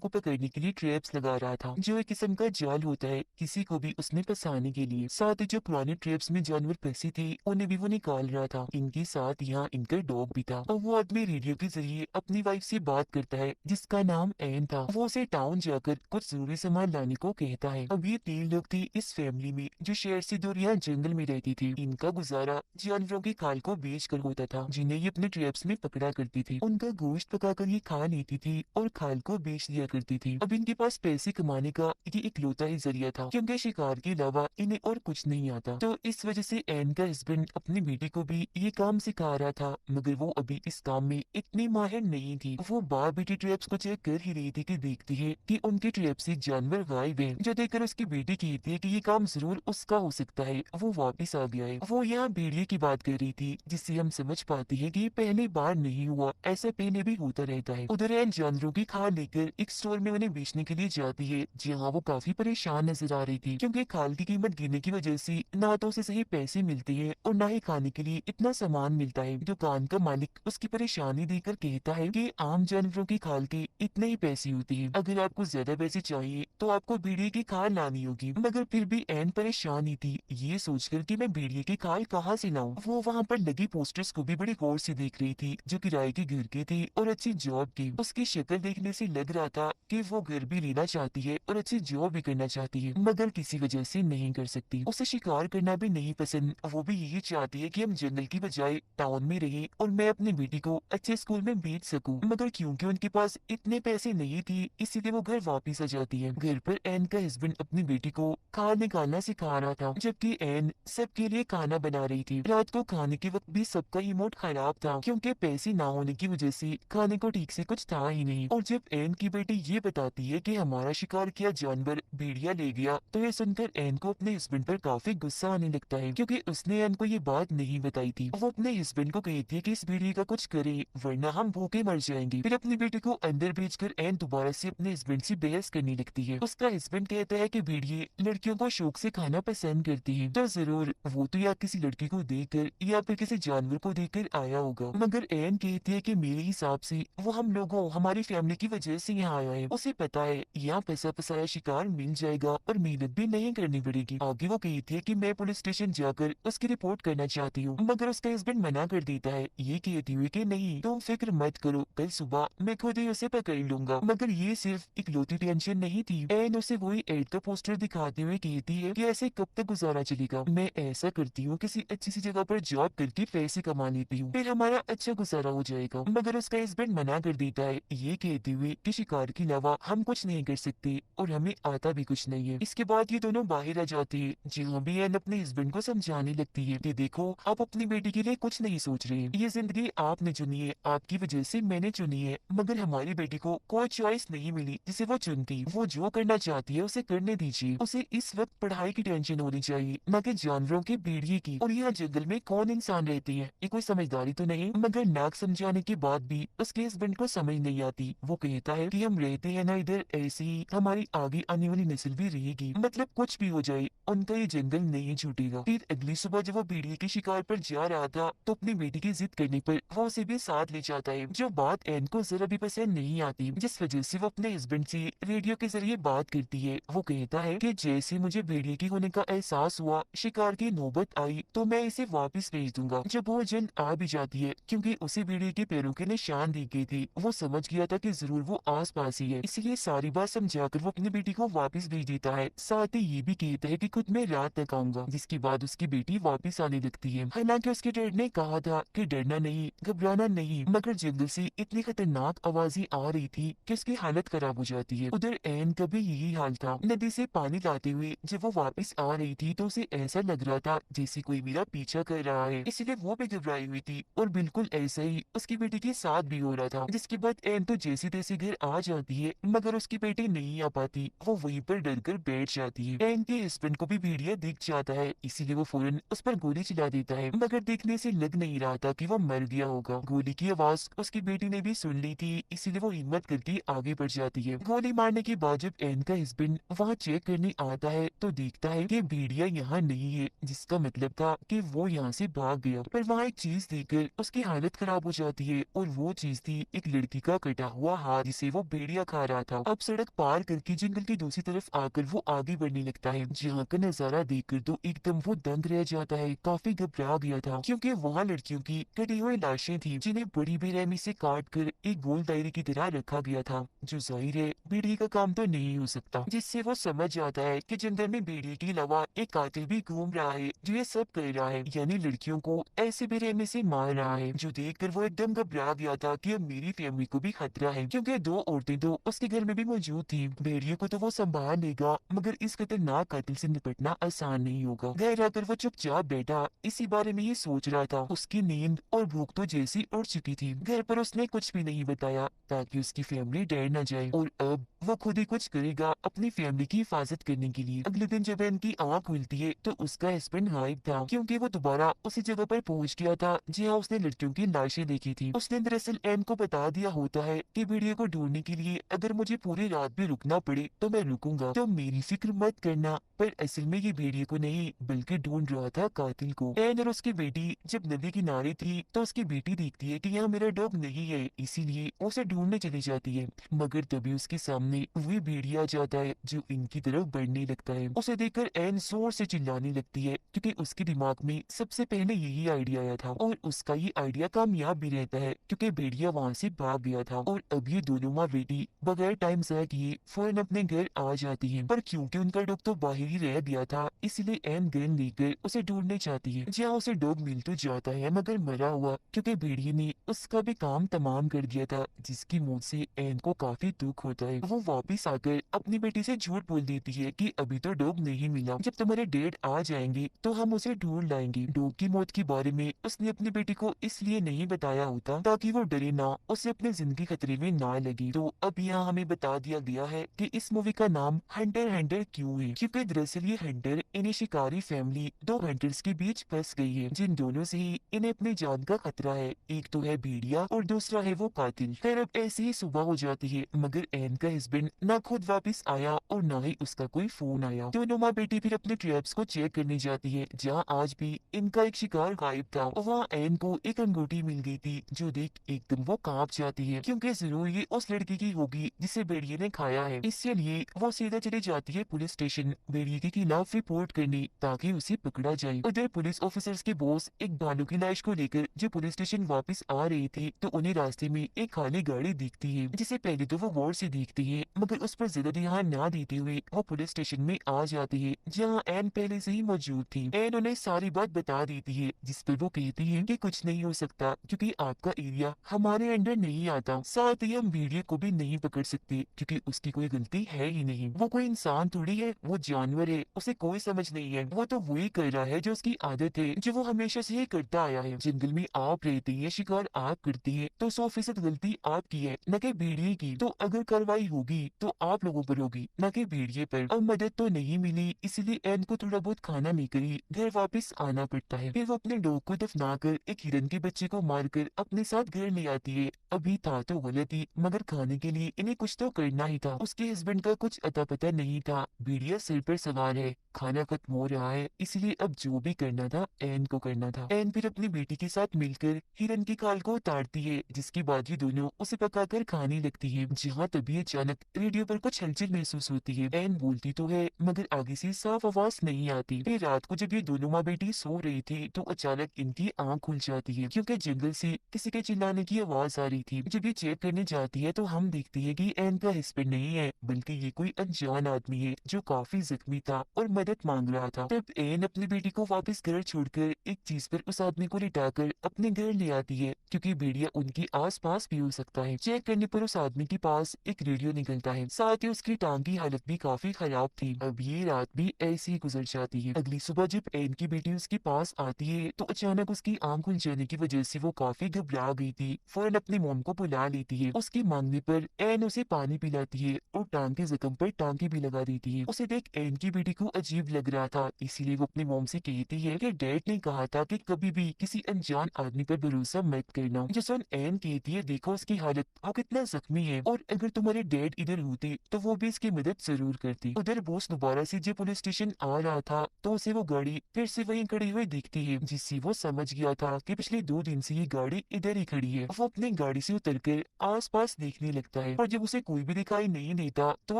को पकड़ने के लिए ट्रैप्स लगा रहा था, जो एक किस्म का जाल होता है किसी को भी उसमें फंसाने के लिए। साथ ही जो पुराने ट्रैप्स में जानवर फंसे थे उन्हें भी वो निकाल रहा था। इनके साथ यहाँ इनका डॉग भी था और वो आदमी रेडियो के जरिए अपनी वाइफ से बात करता है जिसका नाम एन था। वो उसे टाउन जाकर कुछ जरूरी सामान लाने को कहता है। अब ये 3 लोग थे इस फैमिली में जो शहर से दूर यहाँ जंगल में रहती थी। इनका गुजारा जानवरों की खाल को बेच कर होता था जिन्हें ये अपने ट्रैप्स में पकड़ा करती थी। उनका गोश्त पकाकर ये खा लेती थी और खाल को बेच दिया करती थी। अब इनके पास पैसे कमाने का ये इकलौता ही जरिया था क्योंकि शिकार के अलावा इन्हें और कुछ नहीं आता। तो इस वजह से एन का हस्बैंड अपनी बेटी को भी ये काम सिखा रहा था, मगर वो अभी इस काम में इतनी माहिर नहीं थी। वो बार बेटी ट्रैप्स को चेक कर ही रही थी कि देखती है कि उनके ट्रैप से जानवर गायब है, जो देखकर उसकी बेटी कहती है कि ये काम जरूर उसका हो सकता है, वो वापिस आ गया है। वो यहाँ भेड़िए की बात कर रही थी जिससे हम समझ पाते हैं कि ये पहली बार नहीं हुआ, ऐसा पहले भी होता रहता है। उधर एन जानवरों की खाल लेकर एक स्टोर में उन्हें बेचने के लिए जाती है जहाँ वो काफी परेशान नजर आ रही थी क्योंकि खाल की कीमत गिरने की वजह से ना तो उसे सही पैसे मिलते हैं और ना ही खाने के लिए इतना सामान मिलता है। दुकान का मालिक उसकी परेशानी देखकर कहता है कि आम जानवरों की खाल के इतने ही पैसे होते हैं, अगर आपको ज्यादा पैसे चाहिए तो आपको भेड़िए की खाल लानी होगी। मगर फिर भी एन परेशान ही थी ये सोचकर कि मैं भेड़िए की खाल कहाँ से लाऊं। वो वहाँ पर लगी पोस्टर्स को भी बड़ी गौर से देख रही थी जो किराए के घर के थे और अच्छी जॉब की। उसकी शक्ल देखने से लग रहा था कि वो घर भी लेना चाहती है और अच्छी जॉब भी करना चाहती है, मगर किसी वजह से नहीं कर सकती। उसे शिकार करना भी नहीं पसंद, वो भी यही चाहती है कि हम जंगल की बजाय टाउन में रहे और मैं अपनी बेटी को अच्छे स्कूल में भेज सकूं। मगर क्योंकि उनके पास इतने पैसे नहीं थे इसीलिए वो घर वापस आ जाती है। घर पर एन का हस्बैंड अपनी बेटी को खाना निकालना सिखा रहा था जबकि एन सबके लिए खाना बना रही थी। रात को खाने के वक्त भी सबका ही मूड खराब था क्योंकि पैसे ना होने की वजह से खाने को ठीक से कुछ था ही नहीं। और जब एन की बेटी ये बताती है कि हमारा शिकार किया जानवर भेड़िया ले गया तो ये सुनकर एन को अपने हस्बैंड पर काफी गुस्सा आने लगता है क्योंकि उसने एन को ये बात नहीं बताई थी। वो अपने हस्बैंड को कहती है कि इस भेड़िए का कुछ करे वरना हम भूखे मर जाएंगे। फिर अपनी बेटी को अंदर भेजकर एन दोबारा से अपने हस्बैंड से बहस करने लगती है। उसका हस्बैंड कहता है कि भेड़िए लड़कियों को शौक से खाना पसंद करती है, तो जरूर वो तो या किसी लड़की को देखकर या फिर किसी जानवर को देखकर आया होगा। मगर एन कहती है कि मेरे हिसाब से वो हम लोगों हमारी फैमिली की वजह से यहाँ आया है। उसे पता है यहाँ पैसा फसाया शिकार मिल जाएगा और मेहनत भी नहीं करनी पड़ेगी। आगे वो कहती है कि मैं पुलिस स्टेशन जाकर उसकी रिपोर्ट करना चाहती हूँ, मगर उसका हस्बैंड मना कर देता है ये कहती हुई कि नहीं तुम फिक्र मत करो, कल सुबह मैं खुद ही उसे पकड़ लूंगा। मगर ये सिर्फ इकलौती टेंशन नहीं थी। एन उसे वही एड का पोस्टर दिखाते हुए कहती है कि ऐसे कब तक गुजारा चलेगा, मैं ऐसा करती हूँ किसी अच्छी सी जगह पर जॉब करके पैसे कमा लेती हूँ, फिर हमारा अच्छा गुजारा हो जाएगा। मगर उसका हस्बैंड मना कर देता है ये कहते हुए कि शिकार के अलावा हम कुछ नहीं कर सकते और हमें आता भी कुछ नहीं है। इसके बाद ये दोनों बाहर आ जाते हैं जहाँ भी एन अपने हस्बैंड को समझाने लगती है कि देखो आप अपनी बेटी के लिए कुछ नहीं सोच रहे, ये जिंदगी आपने चुनी है, आपकी वजह से मैंने चुनी है, मगर हमारी बेटी को कोई चॉइस नहीं मिली जिसे वो चुनती। वो जो करना चाहती है उसे करने दीजिए, उसे इस वक्त पढ़ाई की टेंशन होनी चाहिए न कि जानवरों के भेड़िए की। और यहाँ जंगल में कौन इंसान रहती है, ये कोई समझदारी तो नहीं। मगर नाक समझाने के बाद भी उसके हस्बैंड को समझ नहीं आती। वो कहता है कि हम रहते हैं ना इधर, ऐसे ही हमारी आगे आने वाली नस्ल भी रहेगी, मतलब कुछ भी हो जाए उनका ये जंगल नहीं छूटेगा। फिर अगली सुबह जब वो भेड़िए के शिकार पर जा रहा था तो अपनी बेटी की जिद करने पर वो उसे भी साथ ले जाता है, जो बात एन को जरा भी पसंद नहीं आती, जिस वजह से वो अपने हस्बैंड से रेडियो के जरिए बात करती है। वो कहता है कि जैसे मुझे भेड़िए की होने का एहसास हुआ, शिकार की नौबत आई तो मैं इसे वापस भेज दूंगा। जब वो जन आ भी जाती है क्योंकि उसे भेड़िए के पैरों के निशान दिख गए थे, वो समझ गया था कि जरूर वो आस पास ही है, इसलिए सारी बात समझाकर वो अपनी बेटी को वापस भेज देता है। साथ ही ये भी कहता है कि खुद मैं रात तक आऊंगा, जिसके बाद उसकी बेटी वापस आने लगती है। हालांकि उसके डैड ने कहा था कि डरना नहीं, घबराना नहीं, मगर जंगल से इतनी खतरनाक आवाजें आ रही थी कि उसकी हालत खराब हो जाती है। उधर एन का भी यही हाल था। नदी से पानी लाते हुए जब वो वापस आ रही थी तो उसे ऐसा लग रहा था जैसे कोई मेरा पीछा कर रहा है, इसलिए वो भी घबराई हुई थी। और बिल्कुल ऐसा ही उसकी बेटी के साथ भी हो रहा था। जिसके बाद एन तो जैसे तैसे घर आ जाती है, मगर उसकी बेटी नहीं आ पाती। वो वहीं पर डर कर बैठ जाती है। एन के हस्बैंड को भी भेड़िया दिख जाता है, इसीलिए वो फौरन उस पर गोली चला देता है, मगर देखने से लग नहीं रहा था कि वो मर गया होगा। गोली की आवाज उसकी बेटी ने भी सुन ली थी, इसीलिए वो हिम्मत करके आगे बढ़ जाती है। गोली मारने के बाद जब एन का हस्बैंड वहाँ चेक करने आता है तो देखता है कि भेड़िया यहाँ नहीं है, जिसका मतलब था कि वो यहाँ से भाग गया। पर वहाँ एक चीज देखकर उसकी हालत खराब हो जाती है और वो चीज थी एक लड़की का कटा हुआ हाथ, जिसे वो भेड़िया भेड़िया खा रहा था। अब सड़क पार करके जंगल की दूसरी तरफ आकर वो आगे बढ़ने लगता है। जहाँ का नजारा देखकर तो एकदम वो दंग रह जाता है। काफी घबरा गया था क्योंकि वहाँ लड़कियों की कटी हुई लाशें थी जिन्हें बड़ी बेरहमी से काट कर एक गोल दायरे की तरह रखा गया था, जो जाहिर है भेड़िए का काम तो नहीं हो सकता। जिससे वो समझ जाता है कि जंगल में भेड़िए के अलावा एक कातिल भी घूम रहा है जो ये सब कर रहा है, यानी लड़कियों को ऐसे बेरहमी से मार रहा है। जो देखकर वो एकदम घबरा गया था कि अब मेरी फैमिली को भी खतरा है, क्योंकि दो औरतें तो उसके घर में भी मौजूद थी। भेड़िए को तो वो संभाल लेगा, मगर इस खतरनाक कातिल से निपटना आसान नहीं होगा। घर आकर वो चुपचाप बैठा इसी बारे में ही सोच रहा था। उसकी नींद और भूख तो जैसी उड़ चुकी थी। घर पर उसने कुछ भी नहीं बताया ताकि उसकी फैमिली डर न जाए, और अब वो खुद ही कुछ करेगा अपनी फैमिली की हिफाजत करने के लिए। अगले दिन जब इनकी आँख खुलती है तो उसका हस्बैंड गायब था, क्योंकि वो दोबारा उसी जगह पर पहुंच गया था जहाँ उसने लड़कियों की लाशें देखी थी। उसने दरअसल एन को बता दिया होता है कि भेड़िए को ढूंढने के लिए अगर मुझे पूरी रात भी रुकना पड़े तो मैं रुकूंगा, तो मेरी फिक्र मत करना। पर असल में ये भेड़िए को नहीं बल्कि ढूंढ रहा था कातिल को। एन और उसकी बेटी जब नदी किनारे थी तो उसकी बेटी देखती है कि यहाँ मेरा डॉग नहीं है, इसीलिए उसे ढूंढने चली जाती है। मगर तभी उसके सामने वही भेड़िया आ जाता है जो इनकी तरफ बढ़ने लगता है। उसे देखकर एन जोर से चिल्लाने लगती है क्योंकि उसके दिमाग में सबसे पहले यही आइडिया आया था, और उसका ये आइडिया कामयाब भी रहता है क्योंकि भेड़िया वहाँ से भाग गया था। और अब ये दोनों माँ बेटी बगैर टाइम ज़ाया किए फौरन अपने घर आ जाती है। पर क्योंकि उनका डॉग तो बाहर ही रह गया था, इसलिए एन गन लेकर उसे ढूंढने चाहती है। जहाँ उसे डॉग मिल तो जाता है मगर मरा हुआ, क्योंकि भेड़िए ने उसका भी काम तमाम कर दिया था, जिसकी मौत से एन को काफी दुख होता है। वो वापिस आकर अपनी बेटी से झूठ बोल देती है कि अभी तो डॉग नहीं मिला, जब तुम्हारे डैड आ जाएंगे तो हम उसे ढूंढ लाएंगे। डॉग की मौत के बारे में उसने अपनी बेटी को इसलिए नहीं बताया होता ताकि वो डरे ना, उसे अपनी जिंदगी खतरे में ना लगे। तो अब यहाँ हमें बता दिया गया है कि इस मूवी का नाम हंटर हंटर क्यों है, क्योंकि दरअसल ये हंटर इन्हें शिकारी फैमिली दो हंटर्स के बीच फंस गई है, जिन दोनों से ही इन्हें अपनी जान का खतरा है। एक तो है भेड़िया और दूसरा है वो कातिल। खैर अब ऐसे ही सुबह हो जाती है, मगर एन का हस्बैंड ना खुद वापस आया और ना ही उसका कोई फोन आया। दोनों माँ बेटी फिर अपने ट्रैप्स को चेक करने जाती है, जहाँ आज भी इनका एक शिकार गायब था। और वहाँ एन को एक अंगूठी मिल गई थी, जो देख एकदम वो कांप जाती है, क्योंकि जरूर ये उस लड़की की होगी जिसे भेड़िए ने खाया है। इसलिए वो सीधा चली जाती है पुलिस स्टेशन भेड़िए के खिलाफ रिपोर्ट करने, ताकि उसे पकड़ा जाए। उधर पुलिस ऑफिसर्स के बॉस एक भालू की लाश को लेकर जो पुलिस स्टेशन वापस आ रहे थे, तो उन्हें रास्ते में एक खाली गाड़ी दिखती है, जिसे पहले तो वो गौर से देखती है, मगर उस पर ज्यादा ध्यान ना देते हुए वो पुलिस स्टेशन में आ जाती है, जहाँ एन पहले से ही मौजूद थी। एन उन्हें सारी बात बता देती है, जिस पर वो कहती है कि कुछ नहीं हो सकता क्योंकि आपका एरिया हमारे अंडर नहीं आता, साथ ही हम भेड़िए को भी नहीं पकड़ सकते क्योंकि उसकी कोई गलती है ही नहीं। वो कोई इंसान थोड़ी है, वो जानवर है, उसे कोई समझ नहीं है। वो तो वही कर रहा है जो उसकी आदत है, जो वो हमेशा से ही करता आया है। जंगल में आप रहती है, शिकार आप करती है, तो 100% गलती आपकी है, न कि भेड़िए की। तो अगर कार्रवाई होगी तो आप लोगों पर होगी, न कि भेड़िए पर। अब मदद तो नहीं मिली, इसलिए एन को थोड़ा बहुत खाना लेकर ही घर वापस आना पड़ता है। फिर वो अपने डॉग को दफनाकर एक हिरन के बच्चे को मारकर अपने साथ घर ले आती है। अभी था तो गलत ही, मगर खाने के लिए इन्हें कुछ तो करना ही था। उसके हस्बैंड का कुछ अता पता नहीं था, भेड़िया सिर पर सवार है, खाना खत्म हो रहा है, इसलिए अब जो भी करना था एन को करना था। एन फिर अपनी बेटी के साथ मिलकर हिरन की खाल को उतारती है, जिसके बाद ये दोनों उसे पकाकर खाने लगती है। जहाँ तभी अचानक रेडियो पर कुछ हलचल महसूस होती है। एन बोलती तो है मगर आगे से साफ आवाज नहीं आती। फिर रात को जब ये दोनों माँ बेटी सो रही थी तो अचानक इनकी आंख खुल जाती है, क्योंकि जंगल से किसी के चिल्लाने की आवाज आ रही थी। जब ये चेक करने जाती है तो हम देखती है कि एन का हस्बैंड नहीं है, बल्कि ये कोई अनजान आदमी है जो काफी जख्मी था और मदद मांग रहा था। तब एन अपनी बेटी को वापस घर छोड़कर एक चीज पर उस आदमी को लिटाकर अपने घर ले आती है, क्योंकि भेड़िया उनके आस पास भी हो सकता है। चेक करने पर उस आदमी के पास एक रेडियो निकलता है, साथ ही उसकी टांग की हालत भी काफी खराब थी। अब ये रात भी ऐसे ही गुजर जाती है। अगली सुबह जब एन की बेटी उसके पास आती है तो अचानक उसकी आंख खुल जाने की वजह से वो काफी घबरा गई थी। फौरन अपनी मोम को बुला लेती है। उसकी मांगने पर एन उसे पानी पिलाती है और टांग के जख्म पर टांगे भी लगा देती है। उसे देख एन की बेटी को अजीब लग रहा था, इसीलिए वो अपनी मोम से कहती है कि डैड ने कहा था कि कभी भी किसी अनजान आदमी पर भरोसा मत करना। जो सुन एन कहती है देखो उसकी हालत, वो कितना जख्मी है, और अगर तुम्हारे डैड इधर होते तो वो भी इसकी मदद जरूर करती। उधर बॉस दोबारा से जब पुलिस स्टेशन आ रहा था तो उसे वो गाड़ी फिर से वहीं खड़ी हुई दिखती है, जिससे वो समझ गया था कि पिछले 2 दिन से ये गाड़ी इधर ही खड़ी है। वो अपनी गाड़ी से उतरकर आसपास देखने लगता है और जब उसे कोई भी दिखाई नहीं देता तो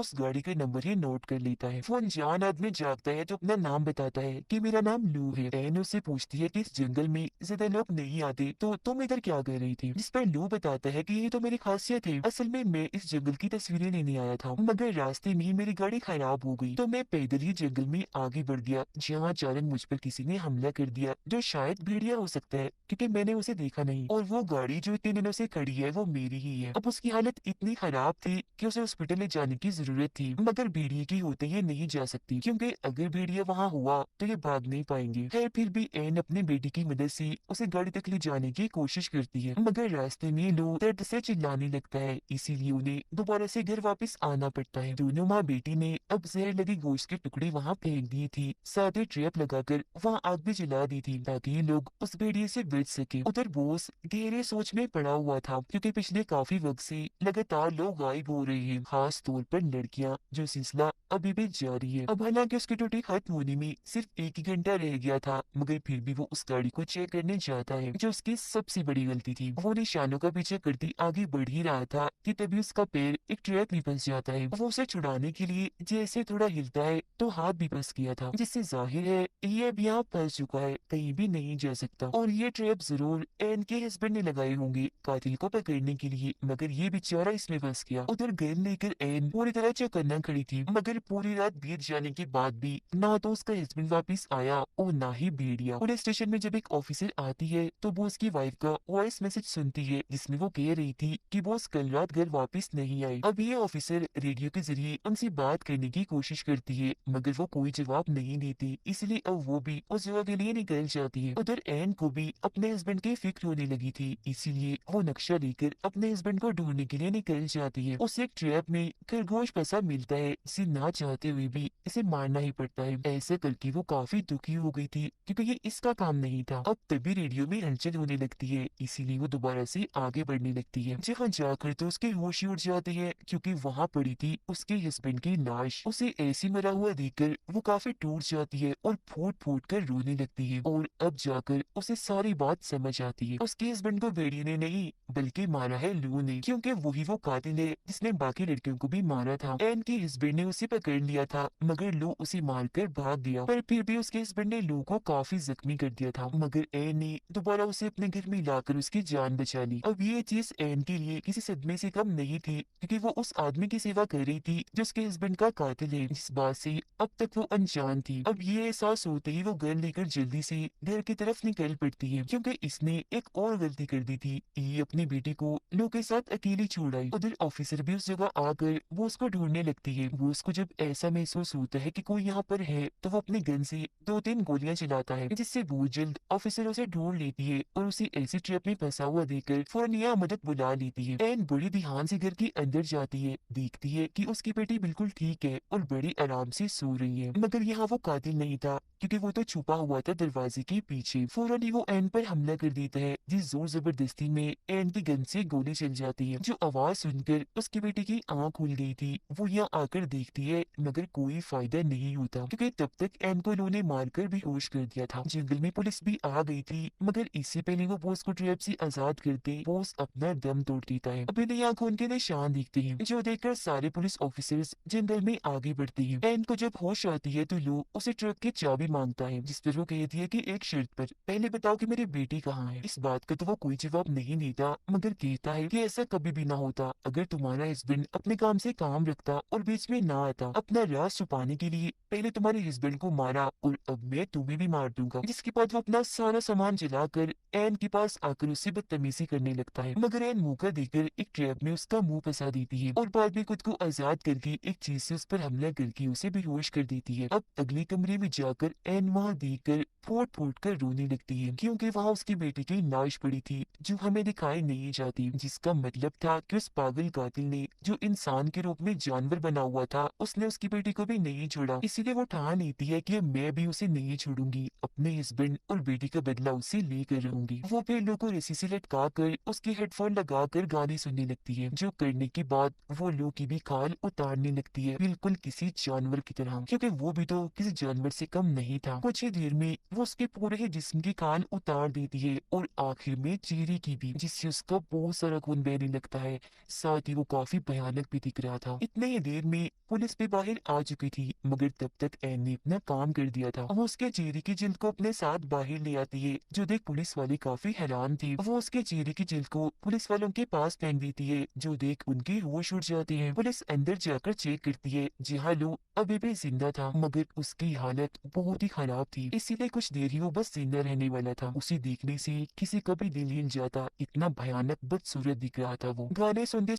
उस गाड़ी के नंबर ही नोट कर लेता है। वो अनजान आदमी जागता है तो अपना नाम बताता है कि मेरा नाम लू है। एन उससे पूछती है कि इस जंगल में ज्यादा लोग नहीं आते तो तुम इधर क्या कर रही थी, जिस पर लू बताता है कि ये तो मेरी खासियत है, असल में मैं इस जंगल की तस्वीरें लेने आया था, मगर रास्ते में ही मेरी गाड़ी खराब हो गई तो मैं पैदल ही जंगल में आगे बढ़ गया, जहाँ अचानक मुझ पर किसी ने हमला कर दिया जो शायद भेड़िया हो सकता है क्योंकि मैंने उसे देखा नहीं, और वो गाड़ी जो इतने दिनों से खड़ी है वो मेरी ही है। अब उसकी हालत इतनी खराब थी कि उसे हॉस्पिटल ले जाने की जरूरत थी, मगर भेड़िए की होते ये नहीं जा सकती क्योंकि अगर भेड़िया वहाँ हुआ तो ये भाग नहीं पाएंगे। खैर फिर भी एन अपने बेटी की मदद से उसे गाड़ी तक ले जाने की कोशिश करती है, मगर रास्ते में लोग दर्द से चिल्लाने लगता है, इसीलिए उन्हें दोबारा से घर वापस आना पड़ता है। दोनों माँ बेटी ने अब जहर लगी गोश्त के टुकड़े वहाँ फेंक दिए थी, साथ ही ट्रैप लगाकर वहाँ आग भी जला दी थी ताकि ये लोग उस भेड़िए से बच सके। उधर बॉस गहरे सोच में पड़ा हुआ था क्योंकि पिछले काफी वक्त से लगातार लोग गायब हो रहे हैं, खास तौर पर लड़कियां, जो सिलसिला अभी भी जारी है। अब हालांकि उसकी ड्यूटी खत्म होने में सिर्फ 1 ही घंटा रह गया था, मगर फिर भी वो उस गाड़ी को चेक करने जाता है जो उसकी सबसे बड़ी गलती थी। वो निशानों का पीछे करती आगे बढ़ ही रहा था कि तभी उसका पैर एक ट्रैप में फंस जाता है। वो उसे छुड़ाने के लिए जैसे थोड़ा हिलता है तो हाथ भी फंस गया था, जिससे जाहिर है ये अब यहाँ फंस चुका है, कहीं भी नहीं जा सकता। और ये ट्रैप जरूर एन के हस्बैंड ने लगाए होंगे कातिल को पकड़ने के लिए, मगर ये बेचारा इसमें फंस गया। उधर गन लेकर एन पूरी तरह चौकन्ना खड़ी थी, मगर पूरी रात बीत जाने के बाद भी ना तो उसका हस्बैंड वापस आया और ना ही भेड़िया। पुलिस स्टेशन में जब एक ऑफिसर आती है तो वो उसकी वाइफ का वॉइस मैसेज सुनती है जिसमें वो कह रही थी कि बॉस कल रात घर वापस नहीं आए। अब ये ऑफिसर रेडियो के जरिए उनसे बात करने की कोशिश करती है, मगर वो कोई जवाब नहीं देती, इसलिए अब वो भी उस जगह के लिए निकल जाती है। उधर एन को भी अपने हस्बैंड की फिक्र होने लगी थी, इसीलिए वो नक्शा लेकर अपने हस्बैंड को ढूंढने के लिए निकल जाती है। उसे एक ट्रैप में खरगोश फंसा मिलता है, इसे ना चाहते हुए भी इसे मारना ही पड़ता है। ऐसा करके वो काफी दुखी हो गई थी क्योंकि ये इसका काम नहीं था। अब तभी रेडियो में हलचल होने लगती है, इसीलिए वो दोबारा से आगे बढ़ने लगती है, जहाँ जाकर तो उसके होश ही उड़ जाते हैं क्योंकि वहाँ पड़ी थी उसके हस्बैंड की लाश। उसे ऐसे मरा हुआ देखकर वो काफी टूट जाती है और फूट फूट कर रोने लगती है, और अब जाकर उसे सारी बात समझ आती है। उसके हस्बैंड को भेड़िए ने नहीं बल्कि मारा है लू ने, क्योंकि वही वो कातिल है जिसने बाकी लड़कियों को भी मारा था। एन के हस्बैंड ने उसे पकड़ लिया था, मगर लू उसे मारकर भाग गया, पर फिर भी उसके हस्बैंड ने लू को काफी जख्मी कर दिया था, मगर एन ने दोबारा उसे अपने घर में लाकर उसकी जान बचा ली। अब ये चीज एन के लिए किसी सदमे से कम नहीं थी क्योंकि वो उस आदमी की सेवा कर रही थी जो उसके हस्बैंड का कातिल है, जिस बात से अब तक वो अनजान थी। अब ये एहसास होते ही वो गन लेकर जल्दी से घर की तरफ निकल पड़ती है क्योंकि इसने एक और गलती कर दी थी, ये अपनी बेटी को लो के साथ अकेली छोड़ आई। उधर ऑफिसर भी उस जगह आकर वो उसको ढूंढने लगती है। वो उसको जब ऐसा महसूस होता है कि कोई यहाँ पर है तो वो अपने गन से 2-3 गोलियां चलाता है, जिससे बहुत जल्द ऑफिसर उसे ढूंढ लेती है और उसे ऐसी ट्रैप में फंसा हुआ देखकर फौरन यहाँ मदद बुला लेती है। एन बड़ी ध्यान से घर के अंदर जाती है, देखती है कि उसकी बेटी बिल्कुल ठीक है और बड़ी आराम से सो रही है, मगर यहाँ वो कातिल नहीं था क्योंकि वो तो छुपा हुआ था दरवाजे के पीछे। फौरन ही वो एन पर हमला कर देता है, जिस जोर जबरदस्ती में एन की गन से गोली चल जाती है। जो आवाज सुनकर उसकी बेटी की आंख खुल गई थी वो यहाँ आकर देखती है, मगर कोई फायदा नहीं होता क्योंकि तब तक एन को उन्होंने मारकर बेहोश कर दिया था। जंगल में पुलिस भी आ गई थी, मगर इससे पहले वो बॉस को ट्रैप से आजाद करते बॉस अपना दम तोड़ देता है। अभी नहीं आंखों उनके निशान दिखते हैं, जो देखकर सारे पुलिस ऑफिसर्स जंगल में आगे बढ़ते हैं। एन को जब होश आती है तो लो उसे ट्रक की चाबी मांगता है, जिस पर वो कहती है कि एक शर्त पर, पहले बताओ कि मेरी बेटी कहाँ है। इस बात का तो वो कोई जवाब नहीं देता, मगर कहता है कि ऐसा कभी भी ना होता अगर तुम्हारा हस्बैंड अपने काम से काम रखता और बीच में ना आता। अपना राज छुपाने के लिए पहले तुम्हारे हस्बैंड को मारा और अब मैं तुम्हें भी मार दूंगा। जिसके बाद वो अपना सारा सामान जलाकर एन के पास आकर उससे बदतमीजी करने लगता है, मगर एन मौका देकर एक ट्रैप में उसका मुंह फंसा देती है और बाद में खुद को आजाद करके एक चीज से उस पर हमला करके उसे बेहोश कर देती है। अब अगले कमरे में जाकर एन वहाँ देखकर फूट फूट कर रोने लगती है क्योंकि वहाँ उसकी बेटी की लाश पड़ी थी जो हमें दिखाई नहीं जाती, जिसका मतलब था कि उस पागल कातिल ने जो इंसान के रूप में जानवर बना हुआ था उसने उसकी बेटी को भी नहीं छोड़ा। इसीलिए वो ठान लेती है कि मैं भी उसे नहीं छोड़ूंगी, अपने हस्बैंड और बेटी का बदला उससे लेकर रहूंगी। वो फिर लोगों को रस्सी से लटका कर उसके हेडफोन लगा कर गाने सुनने लगती है, जो करने के बाद वो लू की भी खाल उतारने लगती है, बिल्कुल किसी जानवर की तरह, क्योंकि वो भी तो किसी जानवर से कम नहीं था। कुछ ही देर में वो उसके पूरे ही जिस्म की खाल उतार देती है और आखिर में चेहरे की भी, जिससे उसका बहुत सारा खून बहने लगता है। साथ ही वो काफी भयानक भी दिख रहा था। इतने ही देर में पुलिस भी बाहर आ चुकी थी, मगर तब तक एन ने अपना काम कर दिया था। वो उसके चेहरे की जिल्द को अपने साथ बाहर ले आती है, जो देख पुलिस वाले काफी हैरान थे। वो उसके चेहरे की जिल्द को पुलिस वालों के पास फेंक देती है, जो देख उनके होश उड़ जाते हैं। पुलिस अंदर जाकर चेक करती है, जहाँ लू अभी भी जिंदा था, मगर उसकी हालत बहुत ही खराब थी, इसीलिए कुछ देर ही वो बस जिंदा रहने वाला था। उसे देखने से किसी का भी दिल हिल जाता, इतना भयानक बदसूरत दिख रहा था वो। गाने सुनते